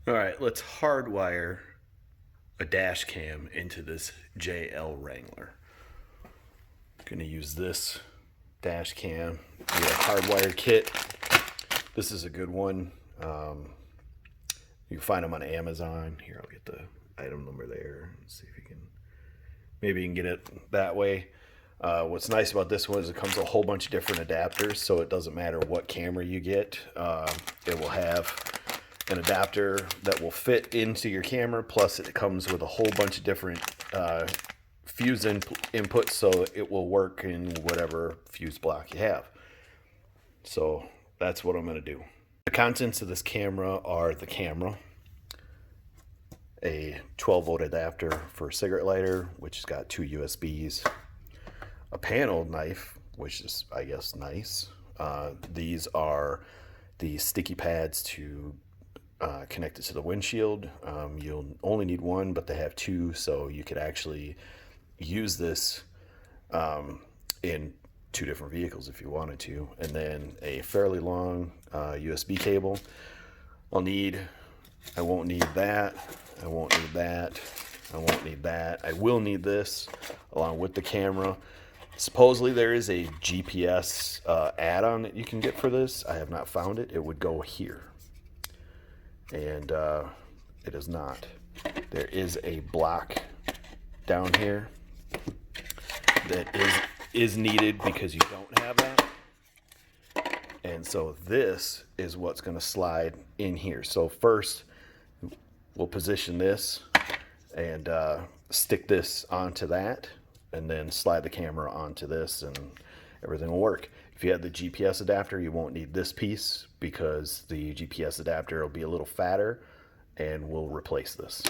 All right, let's hardwire a dash cam into this JL Wrangler. Gonna use this dash cam, the hardwired kit. This is a good one. You can find them on Amazon. Here, I'll get the item number there. Let's see if you can, maybe you can get it that way. What's nice about this one is it comes with a whole bunch of different adapters, so it doesn't matter what camera you get. It will have an adapter that will fit into your camera, plus it comes with a whole bunch of different fuse inputs, so it will work in whatever fuse block you have. So that's what I'm going to do. The contents of this camera are the camera, a 12-volt adapter for a cigarette lighter, which has got 2 USBs, a panel knife, which is, I guess, nice. These are the sticky pads to connect it to the windshield. You'll only need one, but they have 2, so you could actually use this in 2 different vehicles if you wanted to. And then a fairly long USB cable. I won't need that. I won't need that. I won't need that. I will need this along with the camera. Supposedly there is a GPS add-on that you can get for this. I have not found it. It would go here. And it is not. There is a block down here that is needed because you don't have that. And so this is what's going to slide in here. So first we'll position this and stick this onto that, and then slide the camera onto this, and everything will work. If you have the GPS adapter, you won't need this piece because the GPS adapter will be a little fatter, and we'll replace this.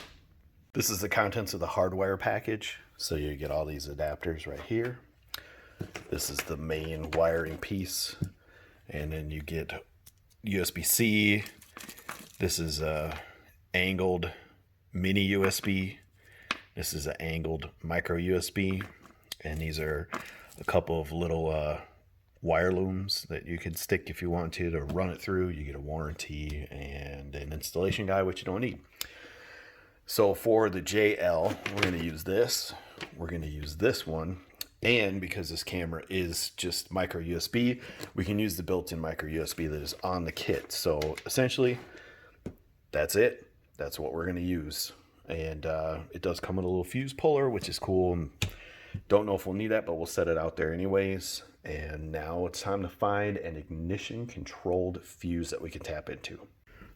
This is the contents of the hardwire package. So you get all these adapters right here. This is the main wiring piece, and then you get USB-C. This is a angled mini USB. This is an angled micro USB, and these are a couple of little wire looms that you can stick if you want to run it through. You get a warranty and an installation guide, which you don't need. So for the JL, we're going to use this. We're going to use this one. And because this camera is just micro USB, we can use the built-in micro USB that is on the kit. So essentially, that's it. That's what we're going to use. And it does come with a little fuse puller, which is cool. Don't know if we'll need that, but we'll set it out there anyways. And now it's time to find an ignition controlled fuse that we can tap into.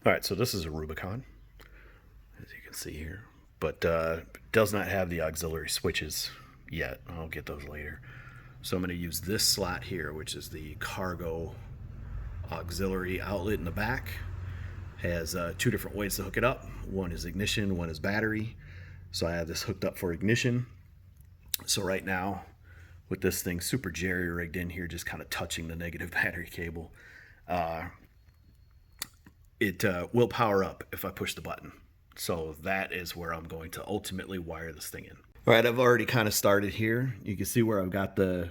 All right, so this is a Rubicon, as you can see here, but does not have the auxiliary switches yet. I'll get those later. So I'm going to use this slot here, which is the cargo auxiliary outlet in the back. Has 2 different ways to hook it up. One is ignition, one is battery. So I have this hooked up for ignition. So right now, with this thing super jerry-rigged in here, just kind of touching the negative battery cable, it will power up if I push the button. So that is where I'm going to ultimately wire this thing in. All right, I've already kind of started here. You can see where I've got the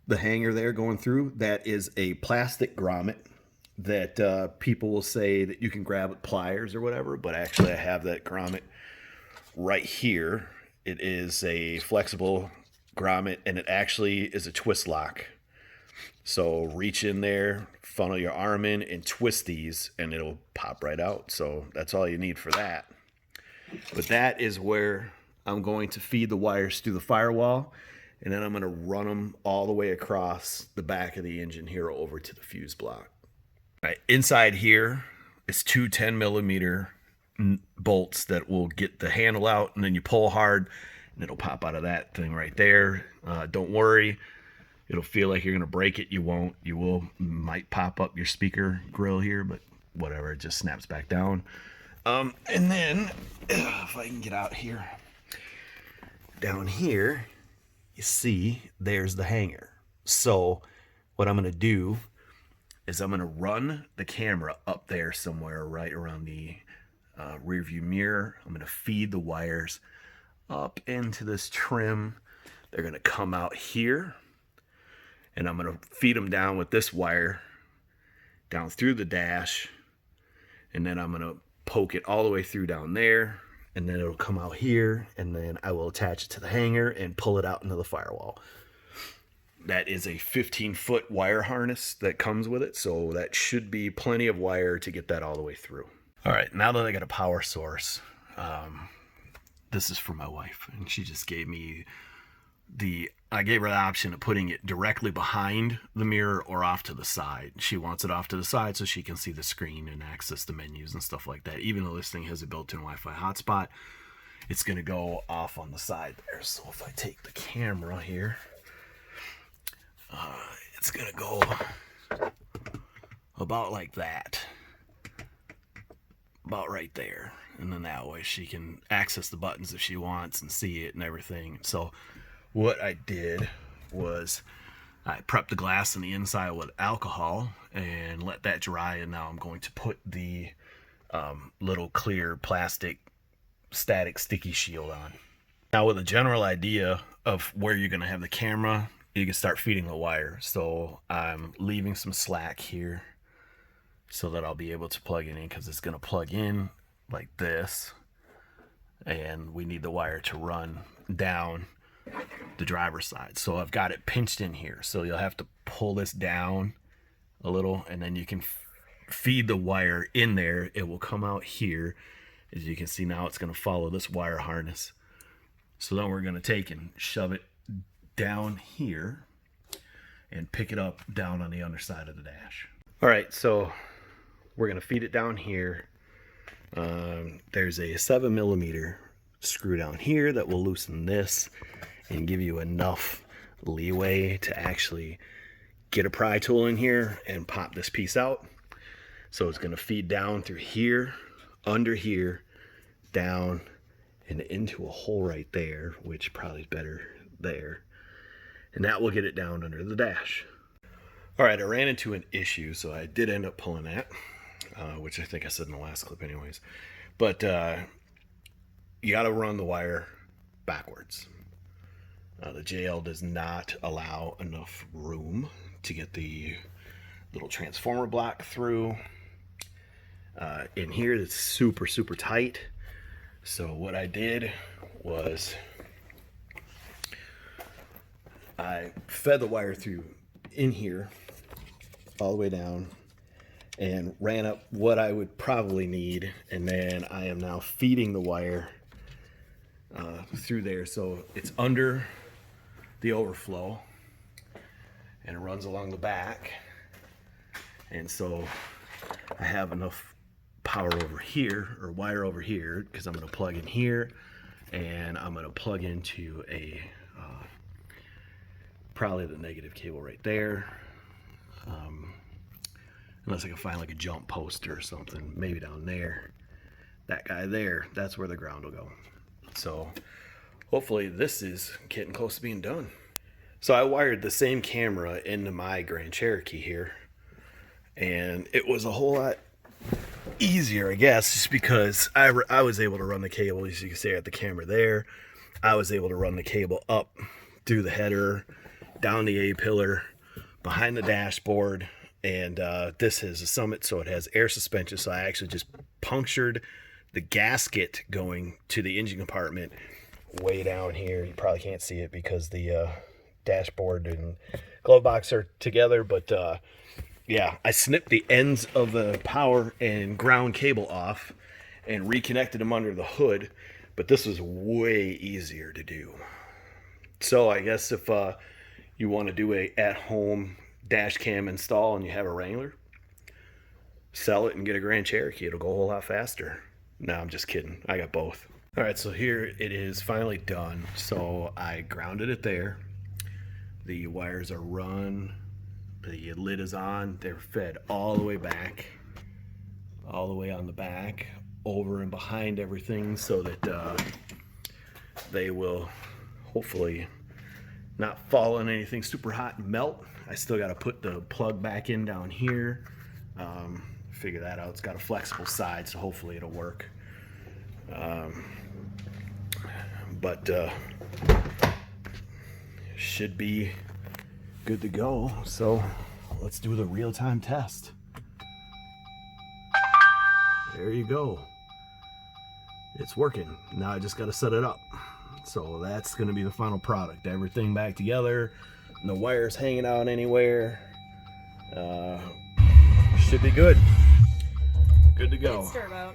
hanger there going through. That is a plastic grommet that people will say that you can grab with pliers or whatever, but actually I have that grommet right here. It is a flexible grommet, and it actually is a twist lock. So reach in there, funnel your arm in, and twist these, and it'll pop right out. So that's all you need for that. But that is where I'm going to feed the wires through the firewall, and then I'm going to run them all the way across the back of the engine here over to the fuse block. All right, inside here is 2 10mm bolts that will get the handle out, and then you pull hard and it'll pop out of that thing right there. Don't worry, it'll feel like you're gonna break it. You won't. You will. Might pop up your speaker grill here, but whatever, it just snaps back down. And then if I can get out here, down here you see there's the hanger. So what I'm gonna do is I'm gonna run the camera up there somewhere right around the rear view mirror. I'm gonna feed the wires up into this trim. They're gonna come out here, and I'm gonna feed them down with this wire down through the dash, and then I'm gonna poke it all the way through down there, and then it'll come out here, and then I will attach it to the hanger and pull it out into the firewall. That is a 15-foot wire harness that comes with it, so that should be plenty of wire to get that all the way through. All right, now that I got a power source, this is for my wife, and she just gave me I gave her the option of putting it directly behind the mirror or off to the side. She wants it off to the side so she can see the screen and access the menus and stuff like that. Even though this thing has a built-in Wi-Fi hotspot, it's going to go off on the side there. So if I take the camera here, it's going to go about like that. About right there. And then that way she can access the buttons if she wants and see it and everything. So what I did was I prepped the glass on the inside with alcohol and let that dry, and now I'm going to put the little clear plastic static sticky shield on. Now with a general idea of where you're going to have the camera, you can start feeding the wire. So I'm leaving some slack here so that I'll be able to plug it in, because it's going to plug in like this, and we need the wire to run down the driver's side. So I've got it pinched in here, so you'll have to pull this down a little, and then you can feed the wire in there. It will come out here. As you can see now, it's going to follow this wire harness. So then we're going to take and shove it down here and pick it up down on the underside of the dash. All right, so we're going to feed it down here. There's a 7mm screw down here that will loosen this and give you enough leeway to actually get a pry tool in here and pop this piece out. So it's going to feed down through here, under here, down, and into a hole right there, which probably is better there. And that will get it down under the dash. All right, I ran into an issue, so I did end up pulling that, which I think I said in the last clip anyways. But you got to run the wire backwards. The JL does not allow enough room to get the little transformer block through. In here, it's super, super tight. So what I did was I fed the wire through in here all the way down and ran up what I would probably need, and then I am now feeding the wire through there. So it's under the overflow and it runs along the back, and so I have enough power over here, or wire over here, because I'm going to plug in here and I'm going to plug into a probably the negative cable right there, unless I can find like a jump poster or something, maybe down there. That guy there, that's where the ground will go. So hopefully this is getting close to being done. So I wired the same camera into my Grand Cherokee here, and it was a whole lot easier, I guess, just because I was able to run the cable. As you can see, I got the camera there. I was able to run the cable up through the header, down the A-pillar, behind the dashboard, and this is a Summit, so it has air suspension, so I actually just punctured the gasket going to the engine compartment way down here. You probably can't see it because the dashboard and glove box are together, but yeah, I snipped the ends of the power and ground cable off and reconnected them under the hood, but this was way easier to do. So I guess if you want to do a at-home dash cam install and you have a Wrangler, sell it and get a Grand Cherokee. It'll go a whole lot faster. No, I'm just kidding. I got both. All right, so here it is finally done. So I grounded it there. The wires are run. The lid is on. They're fed all the way back, all the way on the back, over and behind everything, so that they will hopefully not fall on anything super hot and melt. I still got to put the plug back in down here. Figure that out. It's got a flexible side, so hopefully it'll work. But should be good to go. So let's do the real-time test. There you go. it's working. Now I just got to set it up. So that's going to be the final product. Everything back together. No wires hanging out anywhere. Should be good. Good to go.